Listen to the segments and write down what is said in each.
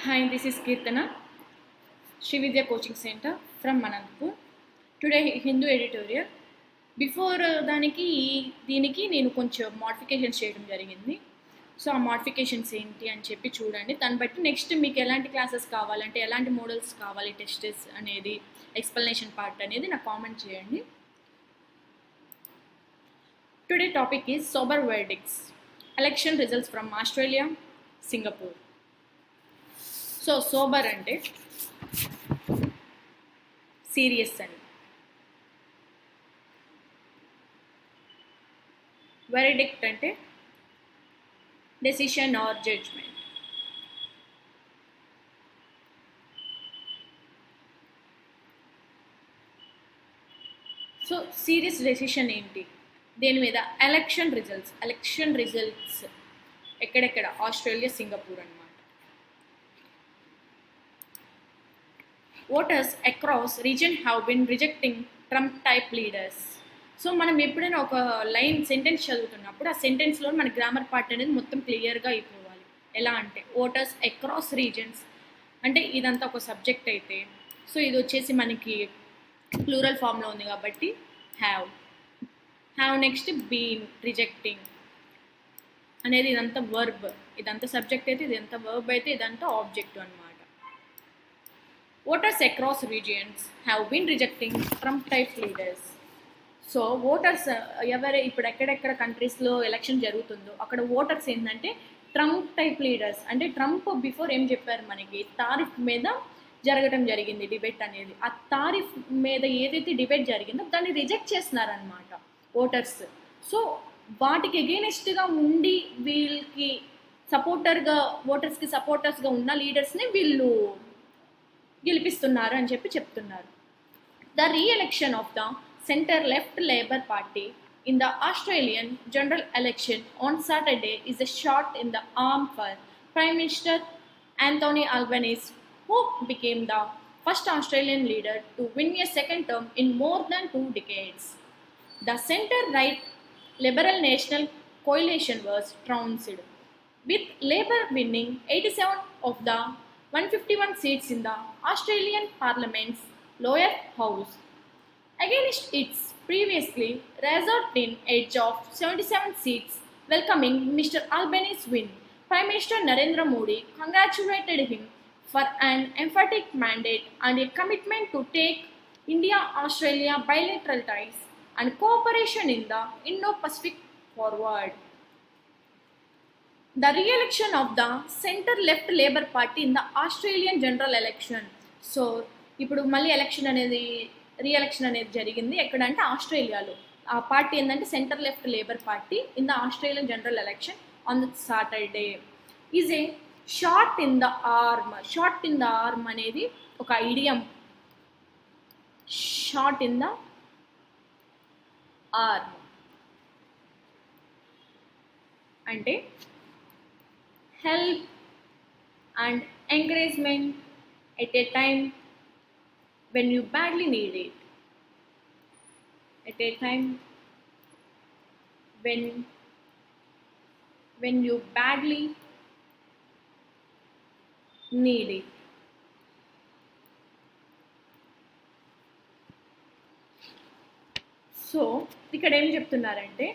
Hi, this is Kirtana, Sri Vidya Coaching Center from Manantapur. Today Hindu editorial. Before దీనికి నేను కొంచెం modifications చేయడం జరిగింది. సో ఆ మోడిఫికేషన్స్ ఏంటి అని చెప్పి చూడండి. దాన్ని బట్టి నెక్స్ట్ మీకు ఎలాంటి క్లాసెస్ కావాలంటే ఎలాంటి మోడల్స్ కావాలి టెస్టెస్ అనేది ఎక్స్ప్లెనేషన్ పార్ట్ అనేది నాకు కామెంట్ చేయండి. Today topic is sober verdicts, election results from Australia, Singapore. So sober అంటే సీరియస్ అని, వెరిడిక్ట్ అంటే decision or judgement. So serious decision ఏంటి దేని మీద? ఎలక్షన్ రిజల్ట్స్ ఎక్కడెక్కడ? ఆస్ట్రేలియా, సింగపూర్ అన్నమాట. Voters across region have been rejecting Trump type leaders. So మనం ఎప్పుడైనా ఒక లైన్ సెంటెన్స్ చదువుతున్నప్పుడు ఆ సెంటెన్స్లో మన గ్రామర్ పార్ట్ అనేది మొత్తం క్లియర్గా అయిపోవాలి. ఎలా అంటే ఓటర్స్ అక్రాస్ రీజన్స్ అంటే ఇదంతా ఒక సబ్జెక్ట్ అయితే, సో ఇది వచ్చేసి మనకి ప్లూరల్ ఫామ్లో ఉంది కాబట్టి హ్యావ్ నెక్స్ట్ బీన్, రిజెక్టింగ్ అనేది ఇదంతా వర్బ్, ఇదంతా సబ్జెక్ట్ అయితే ఇదంతా వర్బ్ అయితే ఇదంతా ఆబ్జెక్ట్ అనమాట. Voters across regions have been rejecting Trump type leaders. So voters ఎవరు ఇప్పుడు ఎక్కడెక్కడ కంట్రీస్లో ఎలక్షన్ జరుగుతుందో అక్కడ ఓటర్స్ ఏంటంటే ట్రంప్ టైప్ లీడర్స్ అంటే ట్రంప్ బిఫోర్ ఏం చెప్పారు మనకి, తారిఫ్ మీద జరగడం జరిగింది డిబేట్ అనేది. ఆ తారిఫ్ మీద ఏదైతే డిబేట్ జరిగిందో దాన్ని రిజెక్ట్ చేస్తున్నారనమాట ఓటర్స్. సో వాటికి ఎగెయినెస్ట్గా ఉండి వీళ్ళకి సపోర్టర్గా ఓటర్స్కి సపోర్టర్స్గా ఉన్న లీడర్స్ని వీళ్ళు గెలిపిస్తున్నారు అని చెప్పి చెప్తున్నారు. The re-election of the centre left Labour party in the Australian general election on Saturday is a shot in the arm for prime minister Anthony Albanese, who became the first Australian leader to win a second term in more than 2 decades. The centre-right Liberal National Coalition was trounced, with Labor winning 87 of the 151 seats in the Australian Parliament's lower house, against its previously razor-thin edge of 77 seats, welcoming Mr. Albanese's win. Prime Minister Narendra Modi congratulated him for an emphatic mandate and a commitment to take India-Australia bilateral ties and cooperation in the Indo-Pacific forward. The re-election of the centre-left Labor Party in the Australian general election. So ఇప్పుడు మళ్ళీ re-election అనేది జరిగింది ఎక్కడంటే ఆస్ట్రేలియాలో. ఆ party ఏంటంటే centre left Labour party in the Australian general election on the Saturday is a shot in the arm అనేది ఒక idiom. Shot in the arm అంటే help and encouragement at a time when you badly need it. At a time when you badly need it. So ఇక్కడ ఏం చెప్తున్నారంటే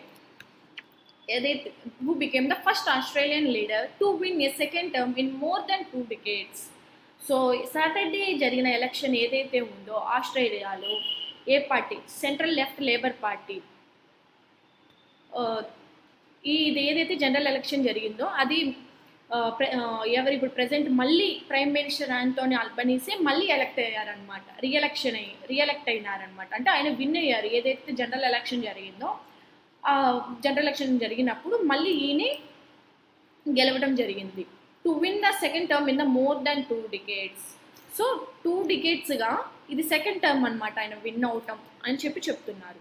ఏదైతే who became the first Australian leader to win a second term in more than 2 decades. So Saturday జరిగిన election ఏదైతే ఉందో ఆస్ట్రేలియాలో ఏ party? Central left Labour party. ఇది ఏదైతే జనరల్ ఎలక్షన్ జరిగిందో అది ఎవరు ఇప్పుడు ప్రజెంట్ మళ్ళీ ప్రైమ్ మినిస్టర్ ఆంటోనీ అల్బనీసే మళ్ళీ ఎలక్ట్ అయ్యారనమాట. రీఎలెక్ట్ అయినారనమాట. అంటే ఆయన విన్ అయ్యారు. ఏదైతే జనరల్ ఎలక్షన్ జరిగిందో జనరల్ ఎలక్షన్ జరిగినప్పుడు మళ్ళీ ఈయన గెలవడం జరిగింది. To win the second term in the more than 2 decades. So 2 decadesగా ఇది సెకండ్ టర్మ్ అనమాట ఆయన విన్ అవటం అని చెప్పి చెప్తున్నారు.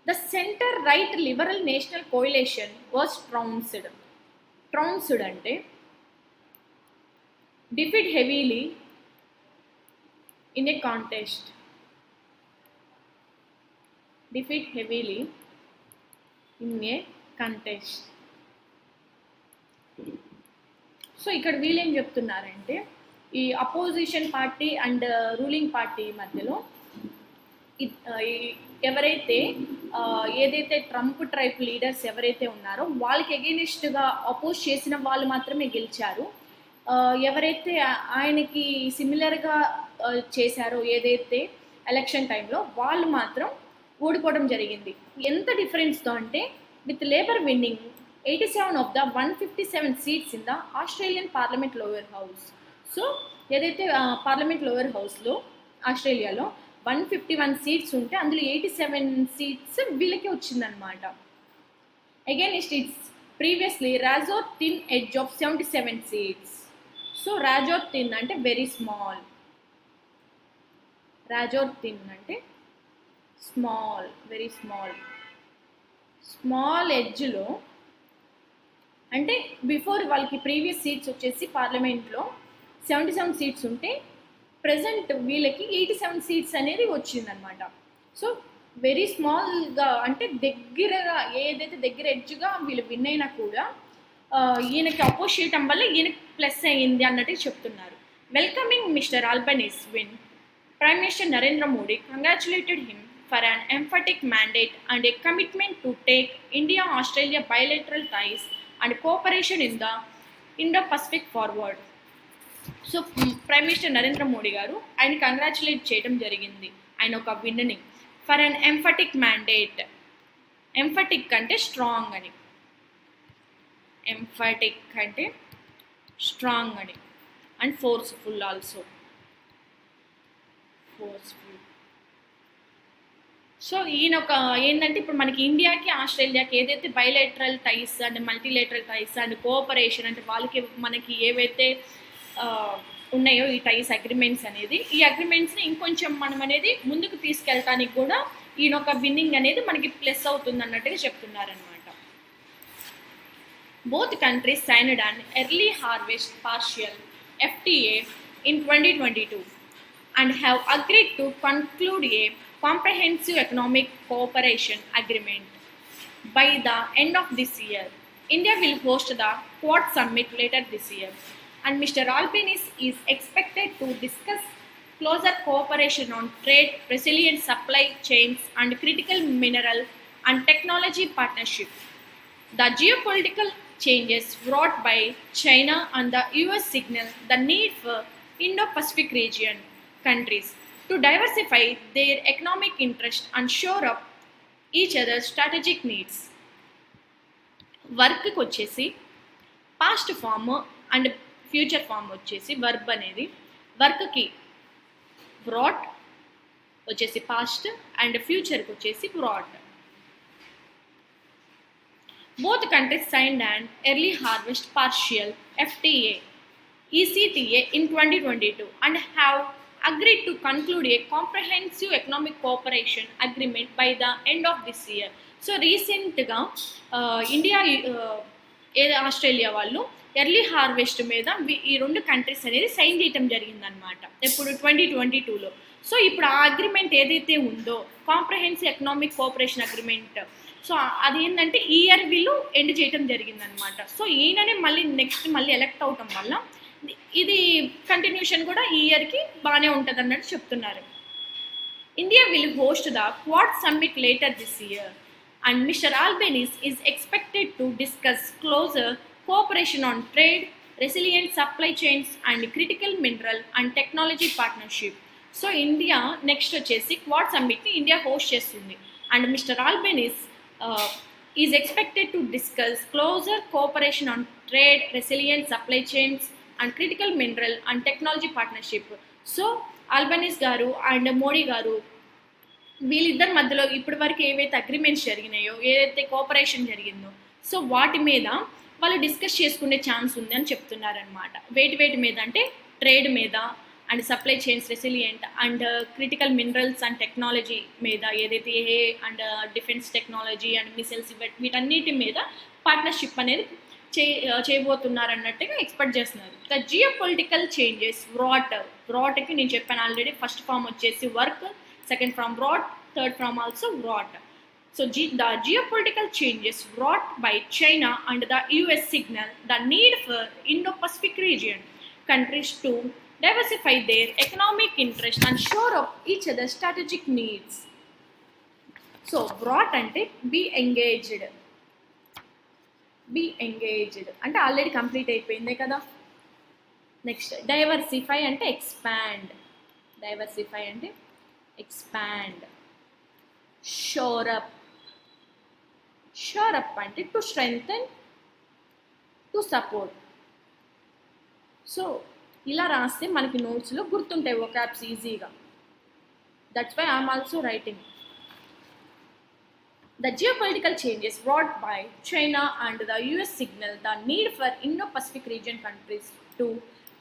The centre right Liberal National coalition was trounced అంటే defeat heavily in a contest. in a contest. So ఇక్కడ వీళ్ళు ఏం చెప్తున్నారంటే ఈ opposition party and ruling party మధ్యలో ఎవరైతే ఏదైతే ట్రంప్ టైప్ లీడర్స్ ఎవరైతే ఉన్నారో వాళ్ళకి ఎగెనిస్ట్గా అపోజ్ చేసిన వాళ్ళు మాత్రమే గెలిచారు. ఎవరైతే ఆయనకి సిమిలర్గా చేశారో ఏదైతే ఎలక్షన్ టైంలో వాళ్ళు మాత్రం ఓడిపోవడం జరిగింది. ఎంత డిఫరెన్స్తో అంటే with labour winnowing 87 of the 157 seats in the Australian parliament lower house. So ఏదైతే పార్లమెంట్ లోయర్ హౌస్లో ఆస్ట్రేలియాలో 151 సీట్స్ ఉంటే అందులో 87 సీట్స్ వీళ్ళకి వచ్చిందనమాట. Against its previously razor thin edge of 77 seats. So razor thin అంటే వెరీ స్మాల్, రాజోర్ థిన్ అంటే small, very small, small ఎడ్జ్లో అంటే బిఫోర్ వాళ్ళకి ప్రీవియస్ సీట్స్ వచ్చేసి పార్లమెంట్లో 77 సీట్స్ ఉంటే ప్రజెంట్ వీళ్ళకి 87 సీట్స్ అనేది వచ్చిందనమాట. సో వెరీ స్మాల్గా అంటే దగ్గరగా ఏదైతే దగ్గర ఎడ్జ్గా వీళ్ళు విన్ అయినా కూడా ఈయనకి అపోజ్ చేయటం వల్ల ఈయనకి ప్లస్ అయ్యింది అన్నట్టు చెప్తున్నారు. Welcoming mister Albanese win, Prime Minister Narendra Modi congratulated him for an emphatic mandate and a commitment to take India-Australia bilateral ties and cooperation in the Indo-Pacific forward. So prime minister Narendra Modi garu ఆయన congratulate చేయడం జరిగింది, ఆయన ఒక winning for an emphatic mandate. Emphatic అంటే strong అని, emphatic అంటే strong అని, and forceful also, forceful. So ఈయన ఒక ఏంటంటే ఇప్పుడు మనకి ఇండియాకి ఆస్ట్రేలియాకి ఏదైతే bilateral ties and multilateral ties and cooperation అంటే వాళ్ళకి మనకి ఏవైతే ఉన్నాయో ఈ టైస్ అగ్రిమెంట్స్ అనేది, ఈ అగ్రిమెంట్స్ని ఇంకొంచెం మనం అనేది ముందుకు తీసుకెళ్ళటానికి కూడా ఈయన ఒక విన్నింగ్ అనేది మనకి ప్లస్ అవుతుంది అన్నట్టుగా చెప్తున్నారనమాట. Both countries signed an early harvest partial FTA in 2022 and have agreed to conclude a comprehensive economic cooperation agreement by the end of this year. India will host the Quad Summit later this year, and Mr. Albanese is expected to discuss closer cooperation on trade, resilient supply chains, and critical mineral and technology partnership. The geopolitical changes brought by China and the US signal the need for Indo-Pacific region countries to diversify their economic interest and shore up each other's strategic needs. వర్క్కి వచ్చేసి past form and future form వచ్చేసి verb అనేది, వర్క్కి brought వచ్చేసి past and ఫ్యూచర్కి వచ్చేసి brought. Both countries signed and early harvest partial FTA ECTA in 2022 and have agreed to conclude a comprehensive economic cooperation agreement by the end of this year. So రీసెంట్గా India Australia వాళ్ళు early harvest మీద ఈ రెండు countries అనేది sign చేయటం జరిగిందనమాట, ఎప్పుడు 2022లో. So ఇప్పుడు ఆ అగ్రిమెంట్ ఏదైతే ఉందో comprehensive economic cooperation agreement, so అది ఏంటంటే ఈ ఇయర్ వీళ్ళు ఎండ్ చేయటం జరిగిందనమాట. సో ఈయననే మళ్ళీ ఎలక్ట్ అవటం వల్ల ఇది కంటిన్యూషన్ కూడా ఈ ఇయర్కి బాగానే ఉంటుంది అన్నట్టు చెప్తున్నారు. India will host the Quad summit later this year and Mr. Albanese is expected to discuss closer cooperation on trade, resilient supply chains and critical mineral and technology partnership. So India next వచ్చేసి quad సమ్మిట్ని India host చేస్తుంది and Mister Albanese is expected to discuss closer cooperation on trade, resilient supply chains and critical mineral and technology partnership. So Albanese గారు and Modi గారు వీళ్ళిద్దరి మధ్యలో ఇప్పటి వరకు ఏవైతే agreements జరిగినాయో, ఏదైతే కోఆపరేషన్ జరిగిందో, సో వాటి మీద వాళ్ళు డిస్కస్ చేసుకునే ఛాన్స్ ఉంది అని చెప్తున్నారనమాట. వేటి మీద అంటే ట్రేడ్ మీద and supply chains, resilient and critical minerals and technology మీద, ఏదైతే ఏ and defence technology and missiles వీటన్నిటి మీద పార్ట్నర్షిప్ అనేది చేయబోతున్నారన్నట్టుగా ఎక్స్పెక్ట్ చేస్తున్నారు. ద జియో పొలిటికల్ చేంజెస్ బ్రాట్కి నేను చెప్పాను ఆల్రెడీ, ఫస్ట్ ఫామ్ వచ్చేసి work, second from brought, third from also brought. So the geopolitical changes brought by China and the US signal the need for Indo-Pacific region countries to diversify their economic interest and shore up each other's strategic needs. So brought అంటే be engaged అంటే already complete అయిపోయిందే కదా. Next diversify అంటే expand. Shore up అంటే to strengthen, to support. So ఇలా రాస్తే మనకి నోట్స్లో గుర్తుంటాయి వొకాబ్స్ ఈజీగా. That's why I'm also writing. The geopolitical changes brought by China and the US signal the need for Indo-Pacific region countries to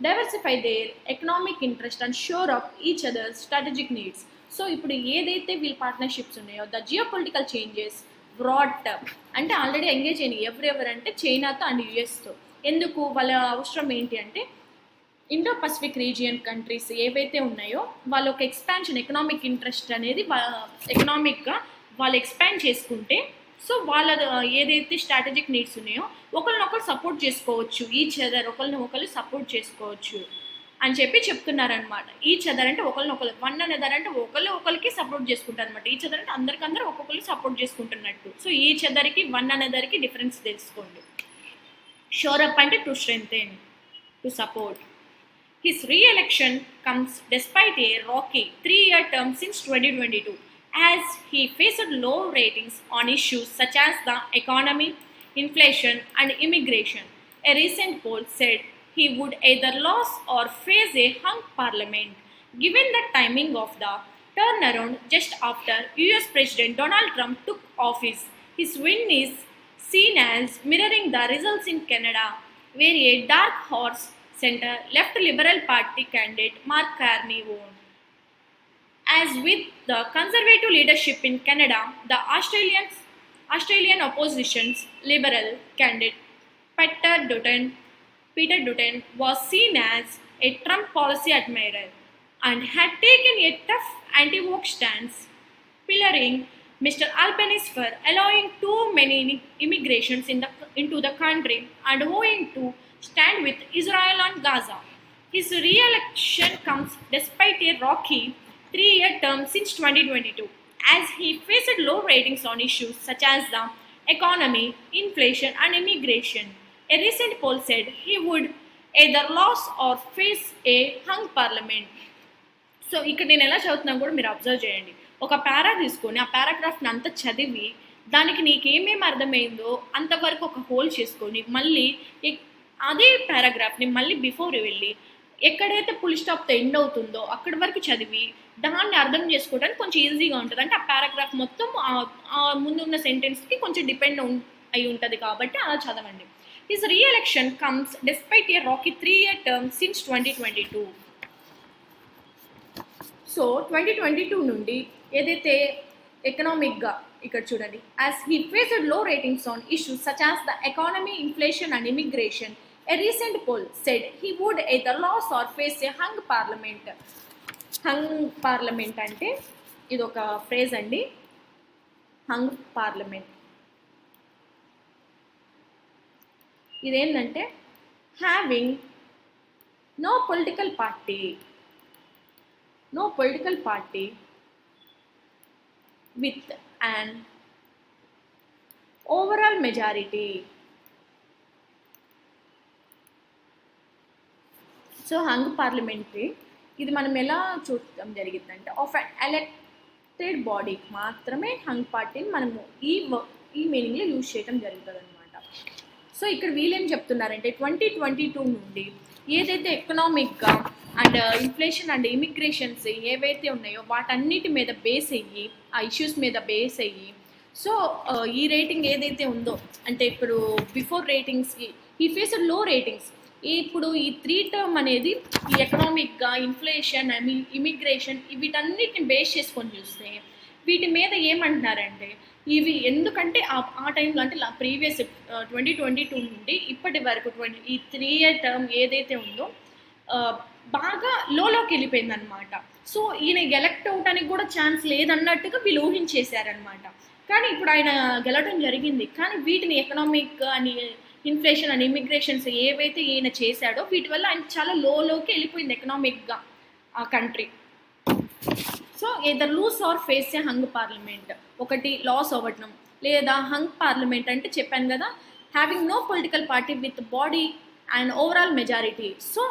diversify their economic interest and shore up each other's strategic needs. So ఇప్పుడు ఏదైతే వీళ్ళ partnerships ఉన్నాయో the geopolitical changes brought అంటే already engage అయినాయి. ఎవరెవరు అంటే చైనాతో and యుఎస్తో. ఎందుకు? వాళ్ళ అవసరం ఏంటి అంటే ఇండో పసిఫిక్ రీజియన్ కంట్రీస్ ఏవైతే ఉన్నాయో వాళ్ళ ఒక ఎక్స్పాన్షన్, ఎకనామిక్ ఇంట్రెస్ట్ అనేది ఎకనామిక్గా వాళ్ళు ఎక్స్పాండ్ చేసుకుంటే సో వాళ్ళ ఏదైతే స్ట్రాటజిక్ నీడ్స్ ఉన్నాయో ఒకరినొకరు సపోర్ట్ చేసుకోవచ్చు, ఈచ్ అదర్ ఒకరిని సపోర్ట్ చేసుకోవచ్చు అని చెప్తున్నారనమాట. ఈచ్ అదర్ అంటే ఒకరినొకరు, వన్ అనదర్ అంటే ఒకరికి సపోర్ట్ చేసుకుంటారు అనమాట. ఈచ్ అదర్ అంటే అందరికందరూ ఒక్కొక్కరు సపోర్ట్ చేసుకుంటున్నట్టు. సో ఈచ్ అదర్కి వన్ అనదర్కి డిఫరెన్స్ తెలుసుకోండి. షోర్ అప్ అంటే to strengthen, to support. His re-election comes despite a rocky 3-year term since 2022. As he faced low ratings on issues such as the economy, inflation, and immigration. A recent poll said he would either lose or face a hung parliament. Given the timing of the turnaround just after US President Donald Trump took office, his win is seen as mirroring the results in Canada, where a dark horse center left Liberal Party candidate Mark Carney won. As with the Conservative leadership in Canada, the Australian opposition's Liberal candidate Peter Dutton was seen as a Trump policy admirer and had taken a tough anti-woke stance, pillaring Mr. Albanese for allowing too many immigrations into the country and owing to stand with Israel on Gaza. His re-election comes despite a rocky 3-year term since 2022, as he faced low ratings on issues such as the economy, inflation, and immigration. A recent poll said he would either lose or face a hung parliament. So ఇక్కడ నేను ఎలా చదువుతున్నా కూడా మీరు observe చేయండి. ఒక పారా తీసుకొని ఆ పారాగ్రాఫ్ని అంతా చదివి దానికి నీకేమేమి అర్థమైందో అంతవరకు ఒక హోల్ చేసుకొని మళ్ళీ అదే పారాగ్రాఫ్ని మళ్ళీ బిఫోర్ వెళ్ళి ఎక్కడైతే ఫుల్ స్టాప్తో ఎండ్ అవుతుందో అక్కడి వరకు చదివి దాన్ని అర్థం చేసుకోవడానికి కొంచెం ఈజీగా ఉంటుంది. అంటే ఆ పారాగ్రాఫ్ మొత్తం ఆ ముందున్న సెంటెన్స్కి కొంచెం డిపెండ్ అయి ఉంటుంది కాబట్టి అలా చదవండి. His re-election comes despite a rocky 3-year term since 2022. So 2022 నుండి ఏదైతే ఎకనామిక్గా ఇక్కడ చూడండి, as he faced low ratings on issues such as the economy, inflation and immigration. A recent poll said he would either lose or face a hung parliament. Hung parliament అంటే ఇది ఒక phrase అండి. Hung parliament ఇదేంటంటే having no political party with an overall majority. So hung parliamentary ఇది మనం ఎలా చూడటం జరిగిందంటే ఆఫ్ అన్ ఎలక్టెడ్ బాడీ మాత్రమే హంగ్ పార్టీని మనము ఈ మీనింగ్లో యూజ్ చేయడం జరుగుతుంది అనమాట. సో ఇక్కడ వీళ్ళేం చెప్తున్నారంటే 2022 నుండి ఏదైతే ఎకనామిక్గా అండ్ ఇన్ఫ్లేషన్ అండ్ ఇమిగ్రేషన్స్ ఏవైతే ఉన్నాయో వాటన్నిటి మీద బేస్ అయ్యి ఆ ఇష్యూస్ మీద బేస్ అయ్యి సో ఈ రేటింగ్ ఏదైతే ఉందో అంటే ఇప్పుడు బిఫోర్ రేటింగ్స్కి ఈ ఫేస్డ్ లో రేటింగ్స్ ఇప్పుడు ఈ 3 టర్మ్ అనేది ఈ ఎకనామిక్గా ఇన్ఫ్లేషన్ ఇమిగ్రేషన్ వీటన్నిటిని బేస్ చేసుకొని చూస్తే వీటి మీద ఏమంటున్నారంటే ఇవి ఎందుకంటే ఆ టైంలో అంటే ప్రీవియస్ 2022 నుండి ఇప్పటి వరకు ఈ 3-year టర్మ్ ఏదైతే ఉందో బాగా లోకి వెళ్ళిపోయిందనమాట. సో ఈయన ఎలక్ట్ అవడానికి కూడా ఛాన్స్ లేదన్నట్టుగా వీళ్ళు ఊహించేశారనమాట. కానీ ఇప్పుడు ఆయన గెలవడం జరిగింది. కానీ వీటిని ఎకనామిక్ అని ఇన్ఫ్లేషన్ అండ్ ఇమిగ్రేషన్స్ ఏవైతే ఈయన చేశాడో వీటి వల్ల ఆయన చాలా లోకి వెళ్ళిపోయింది ఎకనామిక్గా ఆ country. So either lose or face a hung parliament, ఒకటి లాస్ అవ్వటం లేదా హంగ్ పార్లమెంట్ అంటే చెప్పాను కదా, having no political party with body and overall majority. So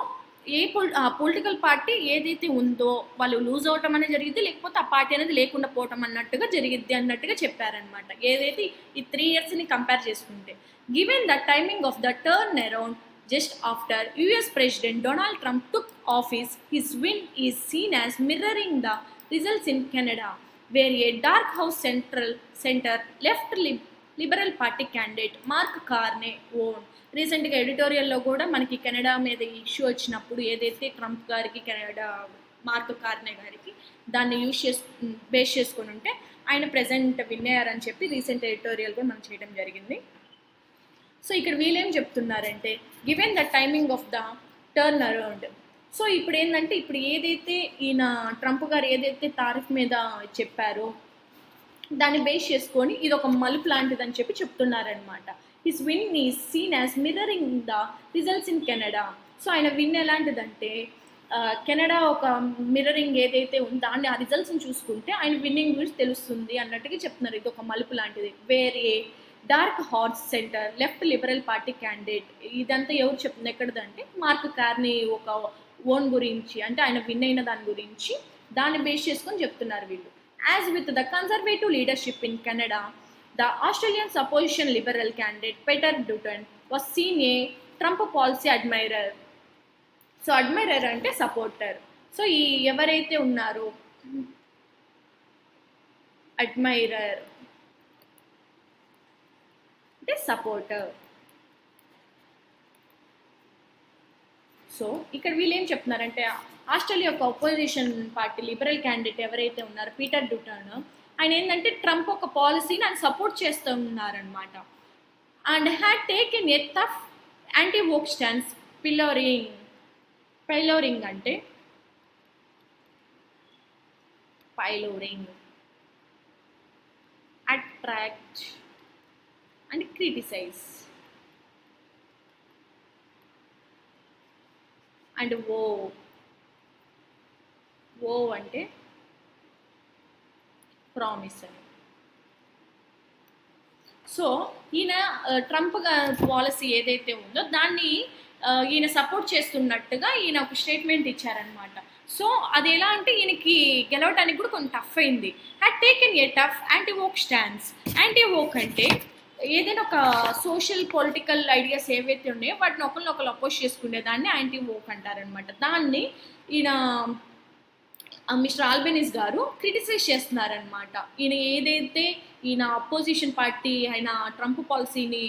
political party ఏదైతే ఉందో వాళ్ళు లూజ్ అవటం అనేది జరిగింది, లేకపోతే ఆ పార్టీ అనేది లేకుండా పోవటం అన్నట్టుగా జరిగిద్ది అన్నట్టుగా చెప్పారనమాట. ఏదైతే ఈ 3 yearsని కంపేర్ చేసుకుంటే, given the timing of the turn around just after US President Donald Trump took office, his win is seen as mirroring the results in Canada, where a dark house center left liberal party candidate Mark Carney won. రీసెంట్గా ఎడిటోరియల్లో కూడా మనకి Canada మీద issue వచ్చినప్పుడు ఏదైతే Trump గారికి Canada mark కార్నే గారికి దాన్ని base చేసుకొని ఉంటే ఆయన ప్రెజెంట్ విన్ అయ్యారని చెప్పి రీసెంట్ ఎడిటోరియల్ కూడా మనం చేయడం జరిగింది. సో ఇక్కడ వీళ్ళేం చెప్తున్నారంటే given the timing of the turn around. So ఇప్పుడు ఏంటంటే ఇప్పుడు ఏదైతే ఈయన ట్రంప్ గారు ఏదైతే తారిఫ్ మీద చెప్పారో దాన్ని బేస్ చేసుకొని ఇది ఒక మలుపు లాంటిదని చెప్పి చెప్తున్నారనమాట. His win is seen as mirroring the results in Canada. So ఆయన విన్ ఎలాంటిదంటే కెనడా ఒక మిర్రరింగ్ ఏదైతే ఉందో దాన్ని ఆ రిజల్ట్స్ని చూసుకుంటే ఆయన విన్నింగ్ గురించి తెలుస్తుంది అన్నట్టుగా చెప్తున్నారు. ఇది ఒక మలుపు లాంటిది. వేరే dark horse centre left liberal party candidate, ఇదంతా ఎవరు చెప్తుంది ఎక్కడదంటే మార్క్ కార్నీ ఒక ఓన్ గురించి, అంటే ఆయన విన్ అయిన దాని గురించి దాన్ని బేస్ చేసుకొని చెప్తున్నారు వీళ్ళు. As with the Conservative leadership in Canada, the Australian opposition Liberal candidate Peter Dutton was seen a Trump policy admirer. So admirer అంటే సపోర్టర్. సో ఈ ఎవరైతే ఉన్నారో అడ్మైరర్ అంటే సపోర్టర్. సో ఇక్కడ వీళ్ళు ఏం చెప్తున్నారంటే ఆస్ట్రేలియా యొక్క అపోజిషన్ పార్టీ లిబరల్ క్యాండిడేట్ ఎవరైతే ఉన్నారో పీటర్ డూటన్, ఆయన ఏంటంటే ట్రంప్ ఒక పాలసీని ఆయన సపోర్ట్ చేస్తూ ఉన్నారనమాట. And had taken a tough anti woke stance pillorying అంటే attract and criticize. And woe అంటే ప్రామిస్ అని. సో ఈయన ట్రంప్ పాలసీ ఏదైతే ఉందో దాన్ని ఈయన సపోర్ట్ చేస్తున్నట్టుగా ఈయన ఒక స్టేట్మెంట్ ఇచ్చారనమాట. సో అది ఎలా అంటే ఈయనకి గెలవడానికి కూడా కొంచెం టఫ్ అయింది. Had taken a tough anti woke stands. Anti woke అంటే ఏదైనా ఒక సోషల్ పొలిటికల్ ఐడియాస్ ఏవైతే ఉన్నాయో వాటిని ఒకళ్ళు అపోజ్ చేసుకునే దాన్ని యాంటీ వోక్ అంటారనమాట. దాన్ని ఈయన మిస్టర్ ఆల్బెనీస్ గారు క్రిటిసైజ్ చేస్తున్నారనమాట. ఈయన ఏదైతే ఈయన అపోజిషన్ పార్టీ ఆయన ట్రంప్ పాలసీని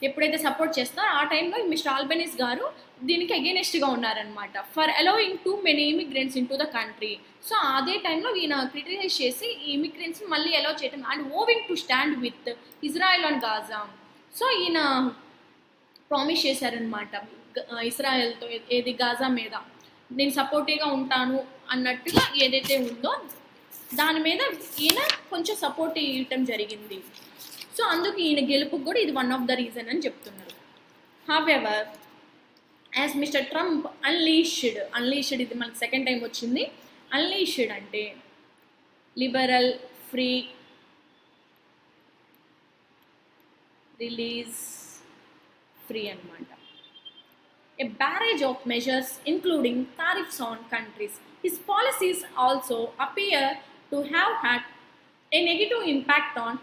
ఎప్పుడైతే సపోర్ట్ చేస్తారో ఆ టైంలో మిస్టర్ ఆల్బెనీస్ గారు దీనికి అగెయినెస్ట్గా ఉన్నారనమాట. For allowing too many immigrants in to the country. So అదే టైంలో ఈయన క్రిటిసైజ్ చేసి ఈ ఇమిగ్రెంట్స్ని మళ్ళీ అలౌ చేయటం and owing to stand with Israel and Gaza. So ఈయన ప్రామిస్ చేశారనమాట ఇజ్రాయెల్తో ఏది గాజా మీద నేను సపోర్టివ్గా ఉంటాను అన్నట్టుగా ఏదైతే ఉందో దాని మీద ఈయన కొంచెం సపోర్ట్ ఇవ్వటం జరిగింది. సో అందుకు ఈయన గెలుపుకు కూడా ఇది వన్ ఆఫ్ ద రీజన్ అని చెప్తున్నారు. However as mister Trump unleashed ఇది మనకు సెకండ్ టైం వచ్చింది. అన్లీష్డ్ అంటే లిబరల్ ఫ్రీ రిలీజ్ ఫ్రీ అన్నమాట. A barrage of measures including tariffs on countries. His policies also appear to have had a negative impact on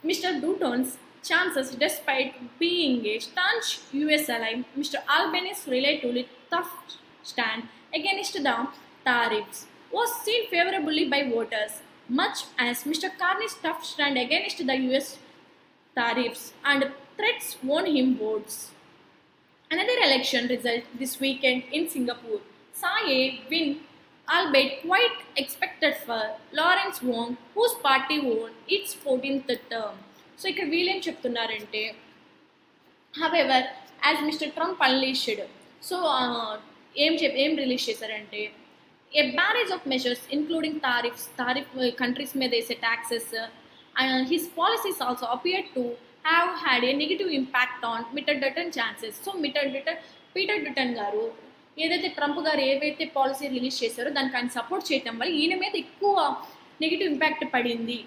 Mr. Dutton's chances despite being a staunch US ally. Mr. Albanese's relatively tough stand against the tariffs was seen favorably by voters, much as Mr. Carney's tough stand against the US tariffs and threats won him votes. Another election result this weekend in Singapore saw a win, albeit quite expected, for Lawrence Wong, whose party won its 14th term. So ఇక్కడ వీళ్ళేం చెప్తున్నారంటే however as Mr. Trump unleashed, so ఏం release చేశారంటే a barrage of measures including tariff countries మీద వేసే taxes, his policies also appeared to have had a negative impact on mitre Dutton chances. So Peter Dutton గారు ఏదైతే Trump గారు ఏవైతే policy release చేశారో దానికి ఆయన సపోర్ట్ చేయటం వల్ల ఈయన మీద ఎక్కువ నెగిటివ్ ఇంపాక్ట్ పడింది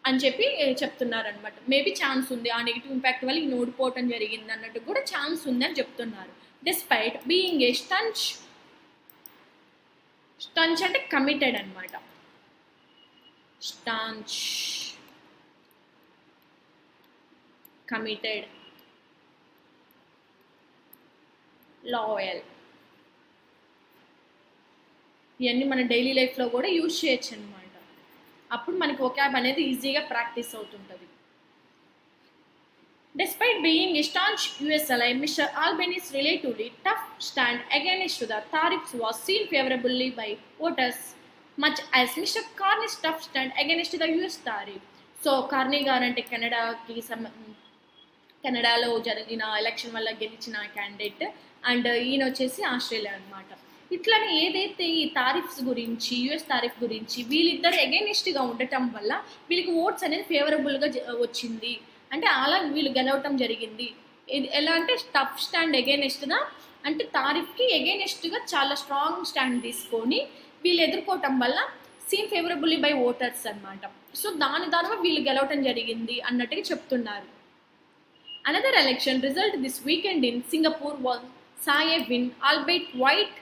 అని చెప్పి చెప్తున్నారనమాట. మేబీ ఛాన్స్ ఉంది ఆ నెగిటివ్ ఇంపాక్ట్ వల్ల ఈయన ఓడిపోవటం జరిగింది అన్నట్టు కూడా ఛాన్స్ ఉంది అని చెప్తున్నారు. డిస్పైట్ బీయింగ్ ఏ స్టంచ్ అంటే కమిటెడ్ అనమాట. స్టాంచ్ కమిటెడ్ లాయల్ ఇవన్నీ మన డైలీ లైఫ్లో కూడా యూజ్ చేయొచ్చు అనమాట. అప్పుడు మనకి వొకాబ్ అనేది ఈజీగా ప్రాక్టీస్ అవుతుంటుంది. Despite being a staunch US ally, Mr. Albanese's relatively tough stand against the tariffs was seen favorably by voters, much as Mr. Carney's tough stand against the US tariff. So, Carney గారు అంటే కెనడాలో జరిగిన election వల్ల గెలిచిన candidate and ఈయన వచ్చేసి Australia అనమాట. ఇట్లానే ఏదైతే ఈ టారిఫ్స్ గురించి యుఎస్ టారిఫ్ గురించి వీళ్ళిద్దరు అగైనిస్ట్గా ఉండటం వల్ల వీళ్ళకి ఓట్స్ అనేది ఫేవరబుల్గా వచ్చింది, అంటే అలా వీళ్ళు గెలవటం జరిగింది. ఇది ఎలా అంటే టఫ్ స్టాండ్ అగైనెస్ట్గా, అంటే టారిఫ్కి అగైనెస్ట్గా చాలా స్ట్రాంగ్ స్టాండ్ తీసుకొని వీళ్ళు ఎదుర్కోవటం వల్ల సీన్ ఫేవరబుల్లీ బై ఓటర్స్ అనమాట. సో దాని ద్వారా వీళ్ళు గెలవటం జరిగింది అన్నట్టుగా చెప్తున్నారు. Another election result this weekend in Singapore saw a win, albeit quite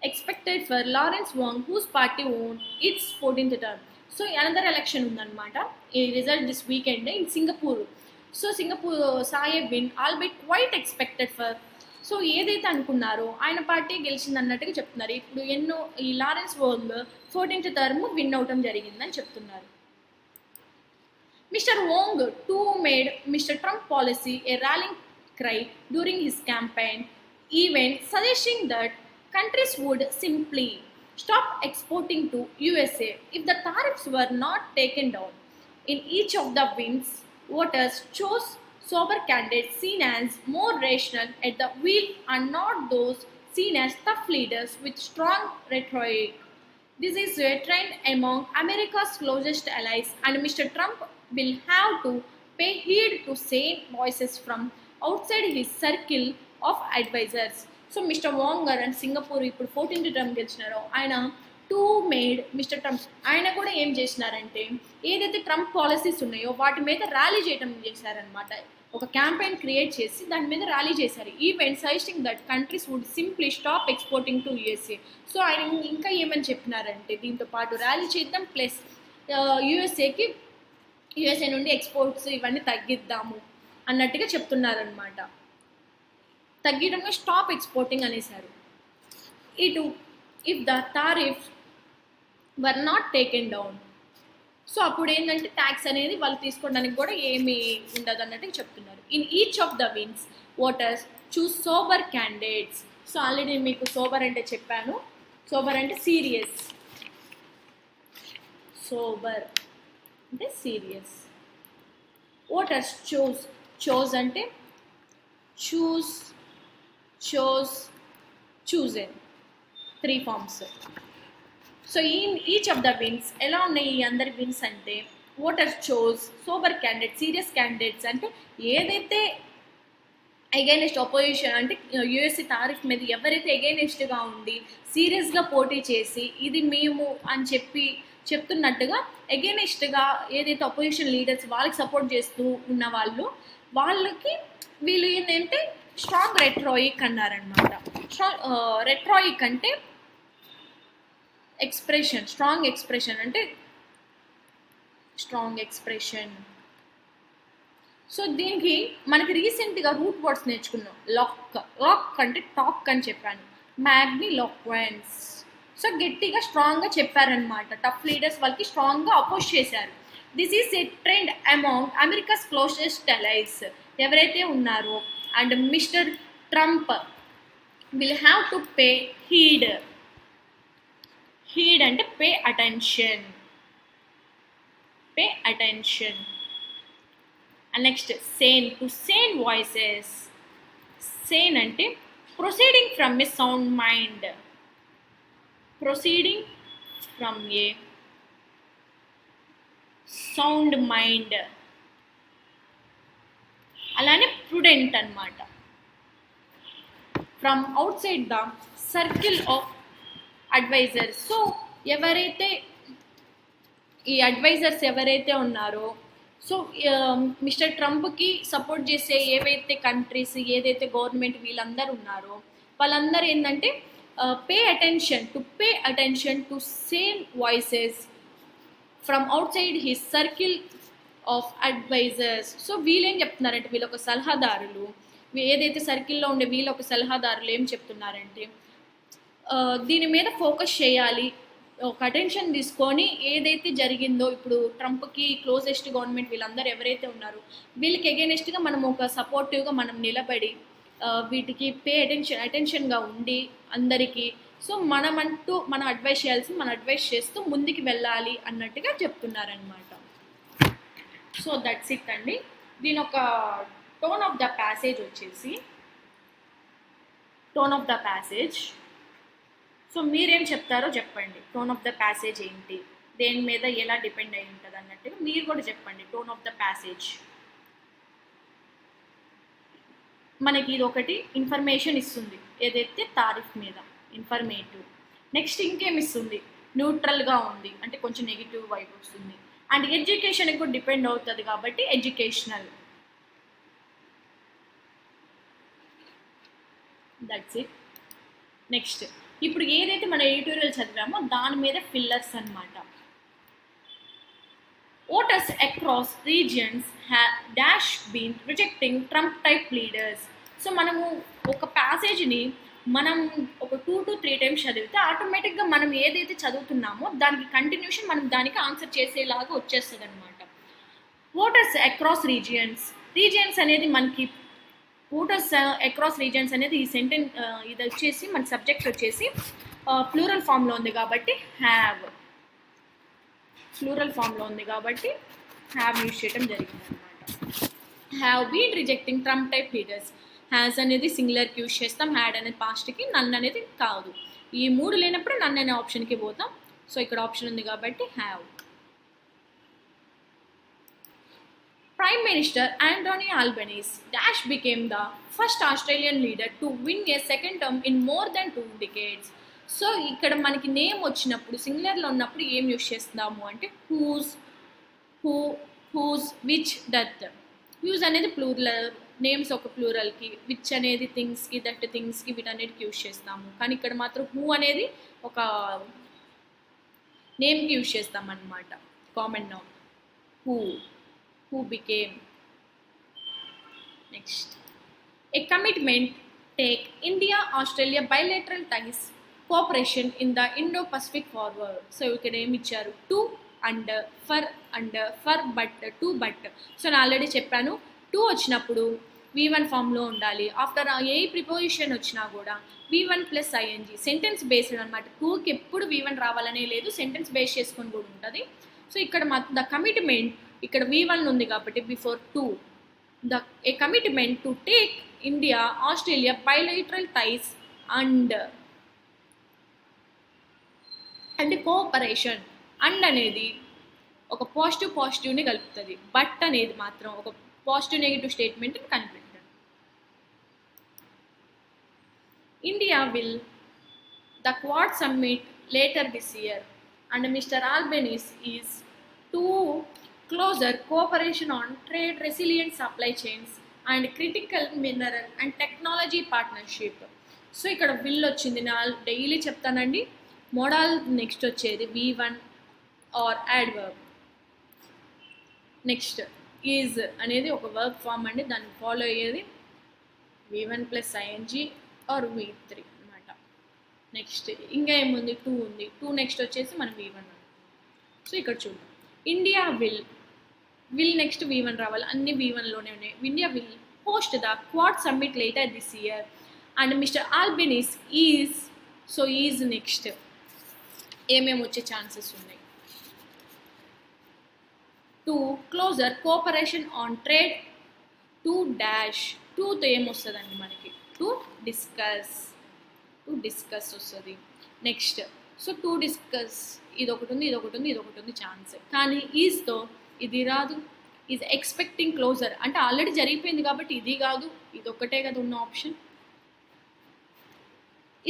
expected for Lawrence Wong, whose party won its 14th term. So another election ఉందన్నమాట. ఈ result this weekend in Singapore. So Singapore saw a win, albeit quite expected for. So ఏదైతే అనుకున్నారో ఆయన party గెలిచింది అన్నట్టుగా చెప్తున్నారు. ఇప్పుడు ఈ Lawrence Wong 14th term win అవటం జరిగిందని చెప్తున్నారు. Mr. Wong too made Mr. Trump policy a rallying cry during his campaign event, suggesting that countries would simply stop exporting to USA if the tariffs were not taken down. In each of the wins, voters chose sober candidates seen as more rational at the wheel and not those seen as tough leaders with strong rhetoric. This is a trend among America's closest allies, and Mr. Trump will have to pay heed to sane voices from outside his circle of advisors. So Mister Wong garu and Singapore ఇప్పుడు 14th term గెలిచినారో ఆయన two made mister Trump. ఆయన కూడా ఏం చేసినారంటే ఏదైతే Trump policies ఉన్నాయో వాటి మీద rally చేయడం చేశారనమాట. ఒక క్యాంపెయిన్ క్రియేట్ చేసి దాని మీద ర్యాలీ చేశారు. Event suggesting that countries would simply stop exporting to USA. So ఆయన ఇంకా ఏమని చెప్పినారంటే దీంతో పాటు ర్యాలీ చేద్దాం ప్లస్ యుఎస్ఏ నుండి ఎక్స్పోర్ట్స్ ఇవన్నీ తగ్గిద్దాము అన్నట్టుగా చెప్తున్నారనమాట. తగ్గడమే స్టాప్ ఎక్స్పోర్టింగ్ అనేసారు. ఇటు if the tariff were not taken down, so అప్పుడు ఏంటంటే ట్యాక్స్ అనేది వాళ్ళు తీసుకోవడానికి కూడా ఏమీ ఉండదు అన్నట్టు చెప్తున్నారు. In each of the wins voters choose sober candidates. So already మీకు సోబర్ అంటే చెప్పాను. సోబర్ అంటే సీరియస్, సోబర్ అంటే సీరియస్. ఓటర్స్ చూస్ అంటే chose, chosen, 3 forms. So each of the wins ఎలా ఉన్నాయి ఈ అందరి విన్స్ అంటే voters chose sober candidate, serious candidates అంటే ఏదైతే అగైనెస్ట్ అపోజిషన్ అంటే యుఎస్ఏ టారిఫ్ మీద ఎవరైతే అగైనెస్ట్గా ఉండి సీరియస్గా పోటీ చేసి ఇది మేము అని చెప్తున్నట్టుగా అగైనెస్ట్గా ఏదైతే అపోజిషన్ లీడర్స్ వాళ్ళకి సపోర్ట్ చేస్తూ ఉన్న వాళ్ళకి వీళ్ళు ఏంటంటే స్ట్రాంగ్ రెట్రాయిక్ అన్నారనమాట. రెట్రాయిక్ అంటే ఎక్స్ప్రెషన్, స్ట్రాంగ్ ఎక్స్ప్రెషన్ అంటే స్ట్రాంగ్ ఎక్స్ప్రెషన్. సో దీనికి మనకి రీసెంట్గా రూట్ వర్డ్స్ నేర్చుకున్నాం. లాక్ అంటే టాక్ అని చెప్పాను, మ్యాగ్నిలోక్వెన్స్. సో గట్టిగా స్ట్రాంగ్గా చెప్పారనమాట. టఫ్ లీడర్స్ వాళ్ళకి స్ట్రాంగ్గా అపోజ్ చేశారు. This is a trend among America's closest allies ఎవరైతే ఉన్నారో. And Mister Trump will have to pay heed. Heed అంటే pay attention, pay attention. And next sane, to sane voices. Sane అంటే proceeding from a sound mind, proceeding from a sound mind. అలానే prudent అనమాట. From outside the circle of advisors. So ఎవరైతే ఈ advisors ఎవరైతే ఉన్నారో, so mister ట్రంప్కి support చేసే ఏవైతే countries, ఏదైతే గవర్నమెంట్ వీళ్ళందరూ ఉన్నారో వాళ్ళందరూ ఏంటంటే pay attention to same voices from outside his circle of advisors. So వీళ్ళేం చెప్తున్నారంటే, వీళ్ళొక సలహాదారులు, ఏదైతే సర్కిల్లో ఉండే వీళ్ళొక సలహాదారులు ఏం చెప్తున్నారంటే దీని మీద ఫోకస్ చేయాలి, ఒక అటెన్షన్ తీసుకొని ఏదైతే జరిగిందో ఇప్పుడు ట్రంప్కి క్లోజెస్ట్ గవర్నమెంట్ వీళ్ళందరూ ఎవరైతే ఉన్నారో వీళ్ళకి ఎగెనెస్ట్గా మనం ఒక సపోర్టివ్గా మనం నిలబడి వీటికి పే అటెన్షన్గా ఉండి అందరికీ సో మనమంటూ మనం అడ్వైస్ చేయాల్సింది మనం అడ్వైస్ చేస్తూ ముందుకు వెళ్ళాలి అన్నట్టుగా చెప్తున్నారనమాట. సో దట్స్ ఇట్ అండి. దీని ఒక టోన్ ఆఫ్ ద ప్యాసేజ్ వచ్చేసి సో మీరేం చెప్తారో చెప్పండి. టోన్ ఆఫ్ ద ప్యాసేజ్ ఏంటి, దేని మీద ఎలా డిపెండ్ అయి ఉంటుంది అన్నట్టుగా మీరు కూడా చెప్పండి. టోన్ ఆఫ్ ద ప్యాసేజ్ మనకి ఇది ఒకటి ఇన్ఫర్మేషన్ ఇస్తుంది, ఏదైతే తారీఫ్ మీద ఇన్ఫర్మేటివ్. నెక్స్ట్ ఇంకేమి ఇస్తుంది, న్యూట్రల్గా ఉంది అంటే కొంచెం నెగిటివ్ వైపు వస్తుంది. అండ్ ఎడ్యుకేషన్కి కూడా డిపెండ్ అవుతుంది కాబట్టి ఎడ్యుకేషనల్. That's it. నెక్స్ట్ ఇప్పుడు ఏదైతే మన ఎడిటోరియల్ చదివామో దాని మీద ఫిల్లర్స్ అనమాట. Voters across regions dash been rejecting Trump type leaders. So మనము ఒక ప్యాసేజ్ని మనం ఒక 2 to 3 టైమ్స్ చదివితే ఆటోమేటిక్గా మనం ఏదైతే చదువుతున్నామో దానికి కంటిన్యూషన్ మనం దానికి ఆన్సర్ చేసేలాగా వచ్చేస్తుంది అనమాట. ఓటర్స్ అక్రాస్ రీజియన్స్ అనేది మనకి ఓటర్స్ అక్రాస్ రీజియన్స్ అనేది ఈ సెంటెన్స్ ఇది వచ్చేసి మన సబ్జెక్ట్ వచ్చేసి ప్లూరల్ ఫామ్లో ఉంది కాబట్టి హ్యావ్ యూజ్ చేయడం జరిగింది అనమాట. Have been rejecting Trump type leaders. Has అనేది సింగులర్కి యూజ్ చేస్తాం, హ్యాడ్ అనేది పాస్ట్కి, నన్ అనేది కాదు. ఈ 3 లేనప్పుడు నన్ అనే ఆప్షన్కి పోతాం. సో ఇక్కడ ఆప్షన్ ఉంది కాబట్టి have. Prime Minister Anthony Albanese dash became the first Australian leader to win a second term in more than 2 decades. So ఇక్కడ మనకి నేమ్ వచ్చినప్పుడు సింగులర్లో ఉన్నప్పుడు ఏం యూజ్ చేస్తున్నాము అంటే హూస్ విచ్ దట్. యూజ్ అనేది ప్లూరల్, నేమ్స్ ఒక ప్లూరల్కి, విచ్ అనేది థింగ్స్కి, దట్ థింగ్స్కి, వీటన్నిటికి యూజ్ చేస్తాము. కానీ ఇక్కడ మాత్రం హూ అనేది ఒక నేమ్కి యూజ్ చేస్తాం అన్నమాట, common noun. who became. Next, a commitment take India-Australia bilateral ties cooperation in the Indo-Pacific forward. So ఇక్కడ ఏమి ఇచ్చారు, to and for but to but. So నేను ఆల్రెడీ చెప్పాను, to వచ్చినప్పుడు V1 ఫామ్లో ఉండాలి. ఆఫ్టర్ ఏ ప్రిపోజిషన్ వచ్చినా కూడా V1 plus ing sentence based అనమాట. టూకి ఎప్పుడు V1 రావాలనే లేదు, సెంటెన్స్ బేస్ చేసుకొని కూడా ఉంటుంది. సో ఇక్కడ ద కమిట్మెంట్ ఇక్కడ V1 ఉంది కాబట్టి before to, a commitment to take India Australia bilateral ties and cooperation. And అనేది ఒక పాజిటివ్ని కలుపుతుంది, బట్ అనేది మాత్రం ఒక పాజిటివ్ నెగిటివ్ స్టేట్మెంట్ని కనిపెడుతుంది. India will the Quad summit later this year and Mister Albanese is to closer cooperation on trade, resilient supply chains and critical mineral and technology partnership. So ఇక్కడ విల్ వచ్చింది, నా daily చెప్తానండి. Model next వచ్చేది V1 are adverb. Next is అనేది ఒక verb form అండి, దాన్ని follow అయ్యేది V1 plus ing are V3 అనమాట. నెక్స్ట్ ఇంకా ఏముంది, 2 ఉంది. 2 నెక్స్ట్ వచ్చేసి మనం V1. సో ఇక్కడ చూద్దాం, ఇండియా విల్ నెక్స్ట్ V1 రావాలి, అన్ని V1లోనే ఉన్నాయి. India will host the Quad summit later this year and Mister Albanese is. So is next ఏమేమి వచ్చే ఛాన్సెస్ ఉన్నాయి, to closer cooperation on trade, to dash, టూతో ఏమొస్తుందండి మనకి, టు డిస్కస్ వస్తుంది. నెక్స్ట్ సో టు డిస్కస్ ఇది ఒకటి ఉంది ఛాన్స్. కానీ ఈజ్తో ఇది రాదు, ఈజ్ ఎక్స్పెక్టింగ్ క్లోజర్ అంటే ఆల్రెడీ జరిగిపోయింది కాబట్టి ఇది కాదు, ఇది ఒక్కటే కదా ఉన్న ఆప్షన్.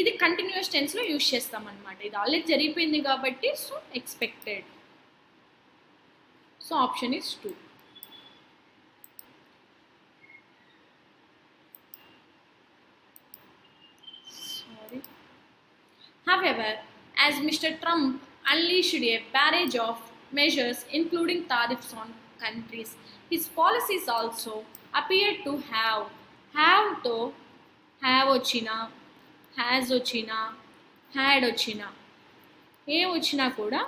ఇది కంటిన్యూస్ టెన్స్లో యూజ్ చేస్తాం అనమాట. ఇది ఆల్రెడీ జరిగిపోయింది కాబట్టి so expected. So option is 2. Sorry. However, as Mr. Trump unleashed a barrage of measures including tariffs on countries, his policies also appear to have to have వచ్చినా, has వచ్చినా, had వచ్చినా, ఏ వచ్చినా కూడా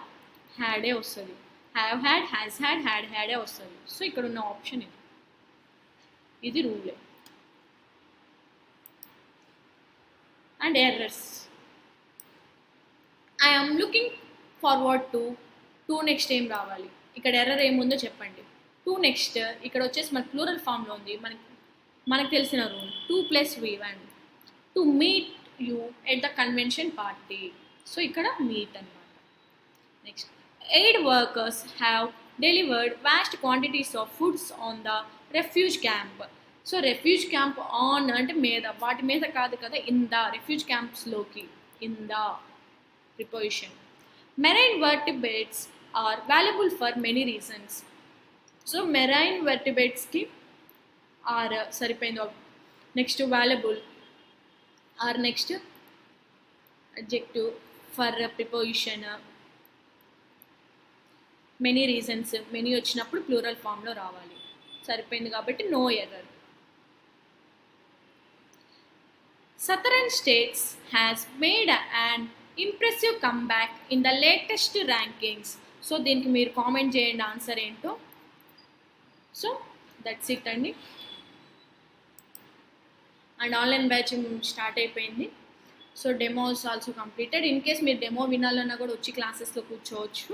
హ్యాడే వస్తుంది. హ్యావ్ హ్యాడ్, హ్యాస్ హ్యాడ్, హ్యాడే వస్తుంది. So ఇక్కడ ఉన్న ఆప్షన్ ఇది రూలే. And errors. I am looking forward to next ఏం రావాలి, ఇక్కడ ఎర్రర్ ఏముందో చెప్పండి. టు నెక్స్ట్ ఇక్కడ వచ్చేసి మన ప్లూరల్ ఫామ్లో ఉంది, మనకు తెలిసిన rule 2 + V1 to meet you at the convention party. So ఇక్కడ మీట్ అనమాట. Next, aid workers have delivered vast quantities of foods on the refuge camp. So refuge camp on అంటే మీద, వాటి మీద కాదు కదా, ఇన్ ద రెఫ్యూజ్ క్యాంప్స్లోకి, in the preposition. Marine vertebrates are valuable for many reasons. So marine వర్టిబ్రేట్స్కి are సరిపోయింది. Next valuable are next adjective for preposition. Many reasons, many వచ్చినప్పుడు ప్లూరల్ ఫామ్లో రావాలి. సరిపోయింది కాబట్టి no error. Southern States has made an impressive comeback in the latest rankings. So దీనికి మీరు comment చేయండి ఆన్సర్ ఏంటో. సో దట్స్ ఇట్ అండి. అండ్ ఆన్లైన్ బ్యాచ్ స్టార్ట్ అయిపోయింది. So demo is also completed. In case మీరు డెమో వినాలన్నా కూడా వచ్చి క్లాసెస్లో కూర్చోవచ్చు.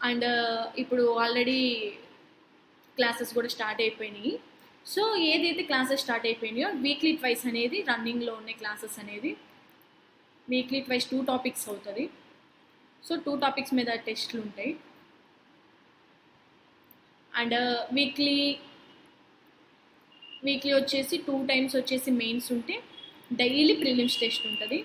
అండ్ ఇప్పుడు ఆల్రెడీ క్లాసెస్ కూడా స్టార్ట్ అయిపోయినాయి. సో ఏదైతే క్లాసెస్ స్టార్ట్ అయిపోయినాయో వీక్లీ ట్వైస్ అనేది రన్నింగ్లో ఉన్నాయి. క్లాసెస్ అనేది వీక్లీ ట్వైస్ 2 టాపిక్స్ అవుతుంది. సో 2 టాపిక్స్ మీద టెస్ట్లు ఉంటాయి. అండ్ వీక్లీ వచ్చేసి 2 టైమ్స్ వచ్చేసి మెయిన్స్ ఉంటే డైలీ ప్రిలిమ్స్ టెస్ట్ ఉంటుంది.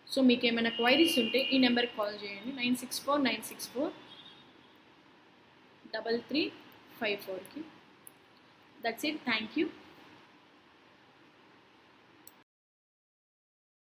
సో మీకు ఏమైనా క్వైరీస్ ఉంటే ఈ నెంబర్కి కాల్ చేయండి, 9649643354కి. That's it. Thank you.